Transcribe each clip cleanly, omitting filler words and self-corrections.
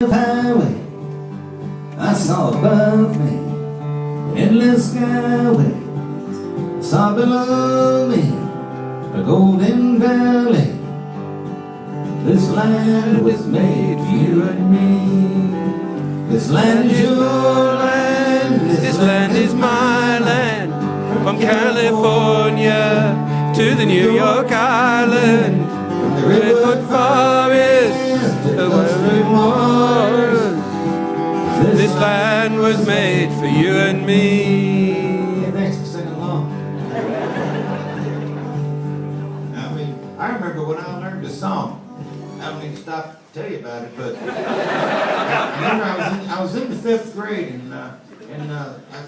highway, I saw above me an endless skyway. I saw below me a golden valley. This land was made for you and me. This land is your land. This land is my land. From California to the New York Island, From the redwood forest to the western moors. This land was made for you and me. Hey, thanks for singing along. I remember when I learned this song. I don't need to stop to tell you about it, but I remember I was in the 5th grade, and I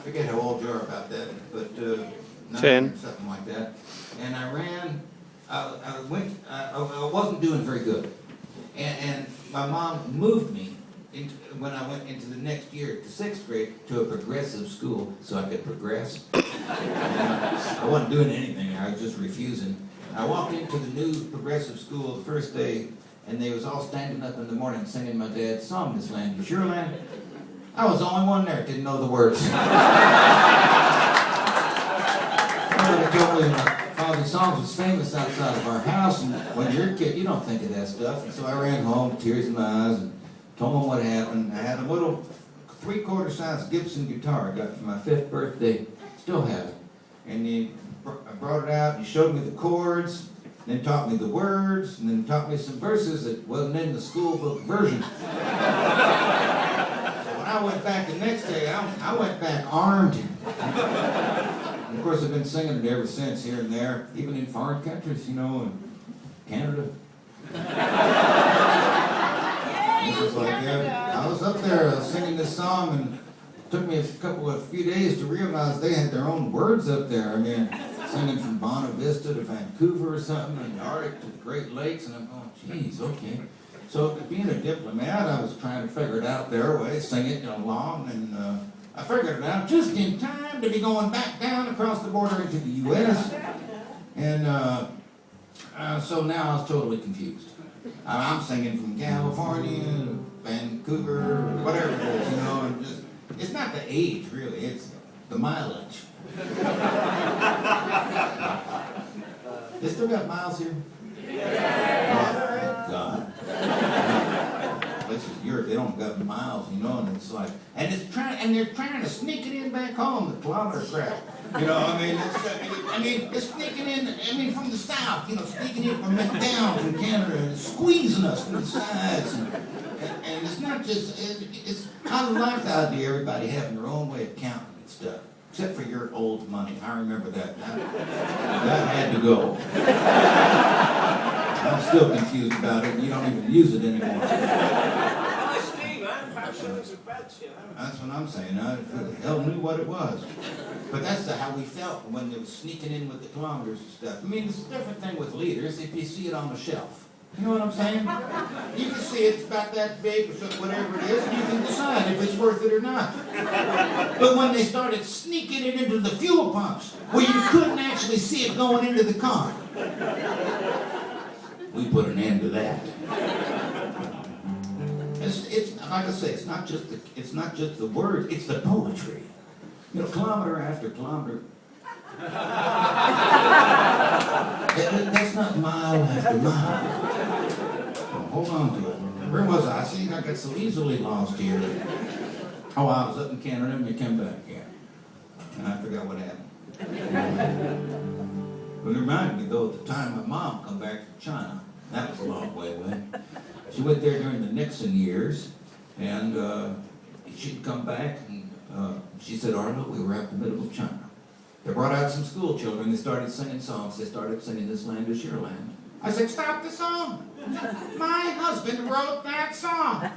forget how old you are about that, but 10, something like that. And I ran. I wasn't doing very good, and my mom moved me when I went into the next year to 6th grade to a progressive school so I could progress. I wasn't doing anything. I was just refusing. I walked into the new progressive school the first day, and they was all standing up in the morning singing my dad's song, "This Land Is Your Land." I was the only one there that didn't know the words. Somebody told me my father's songs was famous outside of our house, and when you're a kid, you don't think of that stuff. And so I ran home, tears in my eyes, and told them what happened. I had a little 3/4 size Gibson guitar I got for my 5th birthday. Still have it. And I brought it out, and he showed me the chords, then taught me the words, and then taught me some verses that wasn't in the school book version. So when I went back the next day, I went back armed. And of course, I've been singing it ever since, here and there, even in foreign countries, in Canada. This was like, I was up there singing this song, and it took me a few days to realize they had their own words up there. I mean, singing from Bonavista Vista to Vancouver or something, and the Arctic to the Great Lakes, and I'm going, geez, okay. So being a diplomat, I was trying to figure it out their way, sing it along, and I figured it out just in time to be going back down across the border into the U.S. And so now I was totally confused. I'm singing from California, Vancouver, whatever it is, and just, it's not the age, really, it's the mileage. They still got miles here? Oh, thank God. Places in Europe, they don't got miles, and it's like, and they're trying to sneak it in back home, the kilometer crap. It's sneaking in, from the south, sneaking in from down from Canada and squeezing us from the sides. And it's not just, I like the idea of everybody having their own way of counting and stuff. Except for your old money. I remember that. That had to go. I'm still confused about it. You don't even use it anymore. That's what I'm saying. I who the hell knew what it was. But that's how we felt when they were sneaking in with the kilometers and stuff. I mean, it's a different thing with liters if you see it on the shelf. You know what I'm saying? You can see it's about that big or something, whatever it is, and you can decide if it's worth it or not. But when they started sneaking it into the fuel pumps, where you couldn't actually see it going into the car, we put an end to that. It's like I say, it's not just the words, it's the poetry. Kilometer after kilometer. That's not mile after mile. So hold on to it. Where was I? See, I got so easily lost here. Oh, I was up in Canada and we came back again. And I forgot what happened. But it reminded me, though, at the time my mom come back from China. That was a long way away. She went there during the Nixon years, and she'd come back, and she said, "Arlo, we were out in the middle of China. They brought out some school children. They started singing songs. They started singing 'This Land Is Your Land.' I said, 'Stop the song. My husband wrote that song.'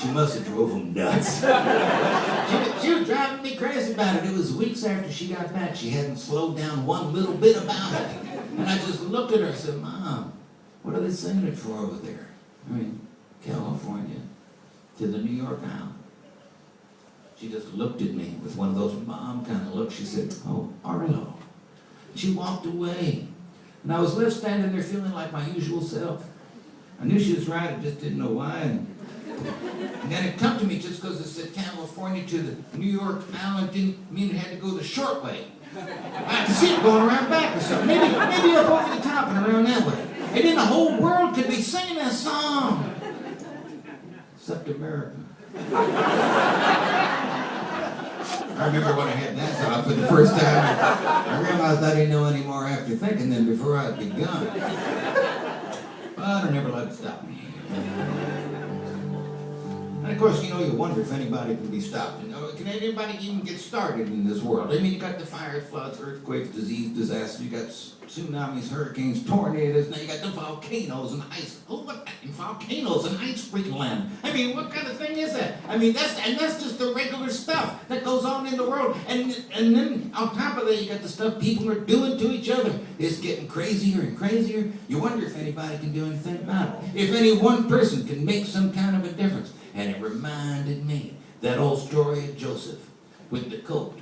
She must have drove him nuts. She was driving me crazy about it. It was weeks after she got back. She hadn't slowed down one little bit about it. And I just looked at her and said, 'Mom, what are they singing it for over there?' I mean, California to the New York Island." She just looked at me with one of those mom kind of looks. She said, "Oh, Arlo." She walked away. And I was left standing there feeling like my usual self. I knew she was right, I just didn't know why. And And then it come to me just because it said California to the New York Island didn't mean it had to go the short way. I could see it going around back or something. Maybe up over the top and around that way. And then the whole world could be singing that song. Except America. I remember when I had that thought for the first time. I realized I didn't know any more after thinking than before I'd begun. But I never let it stop me. And of course, you wonder if anybody can be stopped. Can anybody even get started in this world? I mean, you got the fires, floods, earthquakes, disease, disasters. You got tsunamis, hurricanes, tornadoes. Now you got the volcanoes and ice. Oh, what volcanoes and ice freak land? I mean, what kind of thing is that? I mean, that's just the regular stuff that goes on in the world. And then on top of that, you got the stuff people are doing to each other. It's getting crazier and crazier. You wonder if anybody can do anything about it. If any one person can make some kind of a difference. And it reminded me that old story of Joseph with the coat.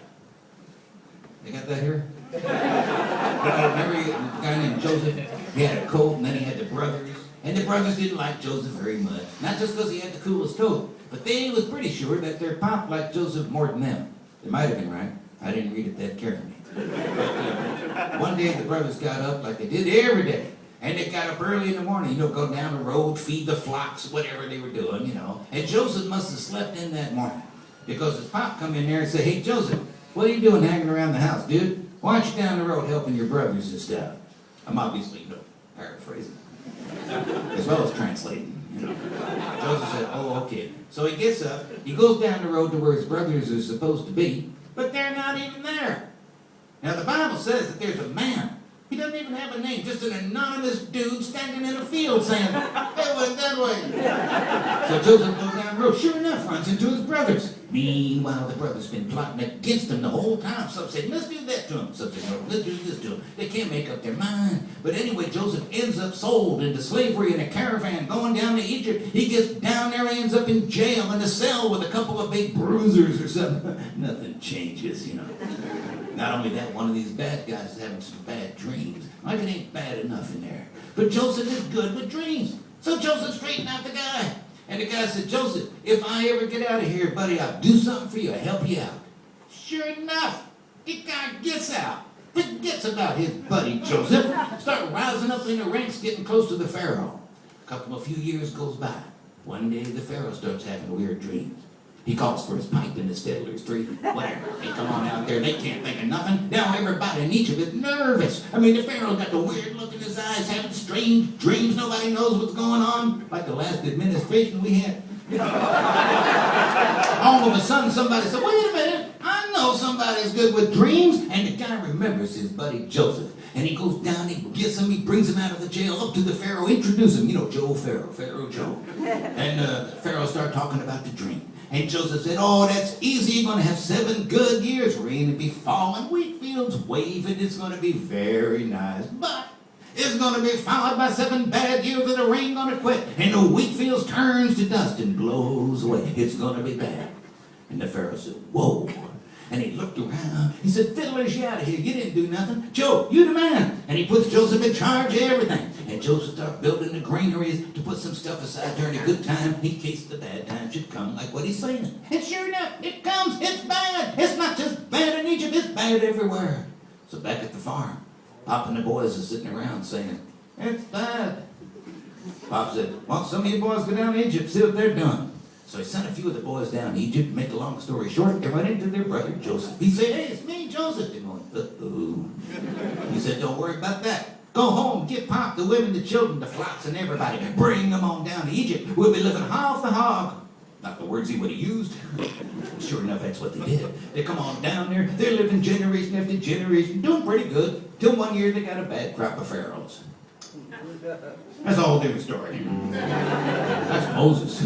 You got that here? Remember the guy named Joseph? He had a coat, and then he had the brothers. And the brothers didn't like Joseph very much. Not just because he had the coolest coat, but they was pretty sure that their pop liked Joseph more than them. They might have been right. I didn't read it that carefully. But, one day the brothers got up like they did every day. And they got up early in the morning, go down the road, feed the flocks, whatever they were doing, And Joseph must have slept in that morning. Because his pop come in there and said, "Hey, Joseph, what are you doing hanging around the house, dude? Why aren't you down the road helping your brothers and stuff?" I'm obviously, paraphrasing. As well as translating, Joseph said, "Oh, okay." So he gets up, he goes down the road to where his brothers are supposed to be, but they're not even there. Now, the Bible says that there's a man. He doesn't even have a name, just an anonymous dude standing in a field saying, "Hey, went that way." So Joseph goes down the road, sure enough, runs into his brothers. Meanwhile, the brothers been plotting against him the whole time. Some say, "Let's do that to him." Some say, "No, let's do this to him." They can't make up their mind. But anyway, Joseph ends up sold into slavery in a caravan going down to Egypt. He gets down there, ends up in jail in a cell with a couple of big bruisers or something. Nothing changes, Not only that, one of these bad guys is having some bad dreams. Like it ain't bad enough in there. But Joseph is good with dreams. So Joseph straightened out the guy. And the guy said, "Joseph, if I ever get out of here, buddy, I'll do something for you. I'll help you out." Sure enough, the guy gets out. Forgets about his buddy Joseph. Start rising up in the ranks, getting close to the Pharaoh. A few years goes by. One day the Pharaoh starts having weird dreams. He calls for his pipe in the Steadler's Street. Whatever. They come on out there. They can't think of nothing. Now everybody in Egypt is nervous. I mean, the Pharaoh got the weird look in his eyes, having strange dreams. Nobody knows what's going on. Like the last administration we had. All of a sudden, somebody said, "Wait a minute. I know somebody's good with dreams." And the guy remembers his buddy Joseph. And he goes down, he gets him, he brings him out of the jail up to the Pharaoh, introduce him. Joe Pharaoh, Pharaoh Joe. And Pharaoh started talking about the dream. And Joseph said, "Oh, that's easy. You're going to have 7 good years. Rain will be falling, wheat fields waving. It's going to be very nice. But it's going to be followed by 7 bad years and the rain going to quit. And the wheat fields turns to dust and blows away. It's going to be bad." And the Pharaoh said, "Whoa." And he looked around. He said, "Fiddlers, you out of here. You didn't do nothing. Joe, you the man." And he puts Joseph in charge of everything. And Joseph started building the granaries to put some stuff aside during a good time in case the bad time should come, like what he's saying. And sure enough, it comes. It's bad. It's not just bad in Egypt. It's bad everywhere. So back at the farm, Pop and the boys are sitting around saying, "It's bad." Pop said, "Well, some of you boys go down to Egypt, see what they're doing." So he sent a few of the boys down to Egypt. To make a long story short, they went into their brother Joseph. He said, "Hey, it's me, Joseph." They're going, "Uh-oh." He said, "Don't worry about that. Go home, get Pop, the women, the children, the flocks, and everybody. Bring them on down to Egypt. We'll be living half the hog." Not the words he would have used. Sure enough, that's what they did. They come on down there. They're living generation after generation, doing pretty good. Till one year they got a bad crop of pharaohs. That's a whole different story. That's Moses.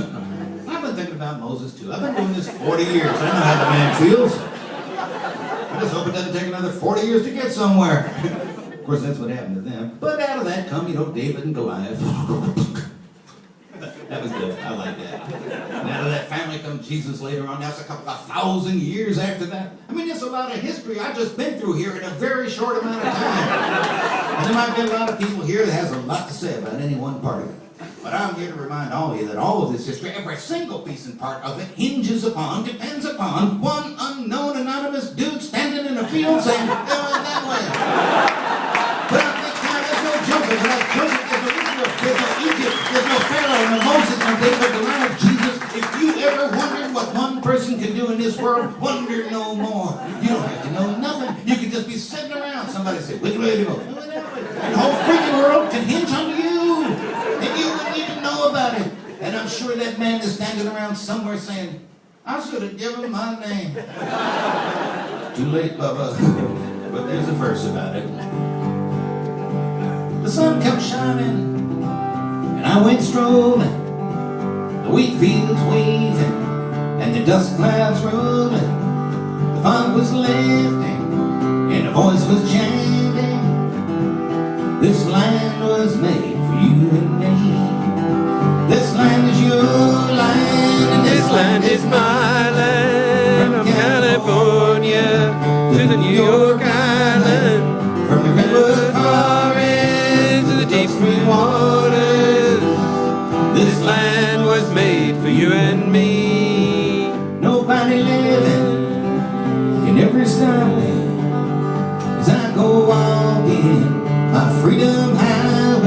I've been thinking about Moses too. I've been doing this 40 years. I know how the man feels. I just hope it doesn't take another 40 years to get somewhere. Of course, that's what happened to them. But out of that come, David and Goliath. That was good. I like that. And out of that family comes Jesus later on. That's a couple of 1,000 years after that. I mean, there's a lot of history I've just been through here in a very short amount of time. And there might be a lot of people here that has a lot to say about any one part of it. But I'm here to remind all of you that all of this history, every single piece and part of it, hinges upon, depends upon one unknown anonymous dude standing in a field saying, "Go it that way." But there's no Joseph, there's no Joseph, there's no Israel, there's no Egypt, there's no Pharaoh, no Moses, no David, the line of Jesus. If you ever wondered what one person can do in this world, wonder no more. You don't have to know nothing. You can just be sitting around. Somebody say, "Which way to go?" Go that way. And the whole freaking world can hinge on you. And you wouldn't even know about it. And I'm sure that man is standing around somewhere saying, "I should have given my name." Too late, Bubba. But there's a verse about it. The sun kept shining, and I went strolling. The wheat fields waving, and the dust clouds rolling. The fog was lifting, and a voice was chanting. This land was made for you and me. This land is your land, and This land is my land. From California to the New York Island. From the redwood forest to the deep green waters. This land was made for you and me. Nobody living can ever stop me as I go walking my freedom highway.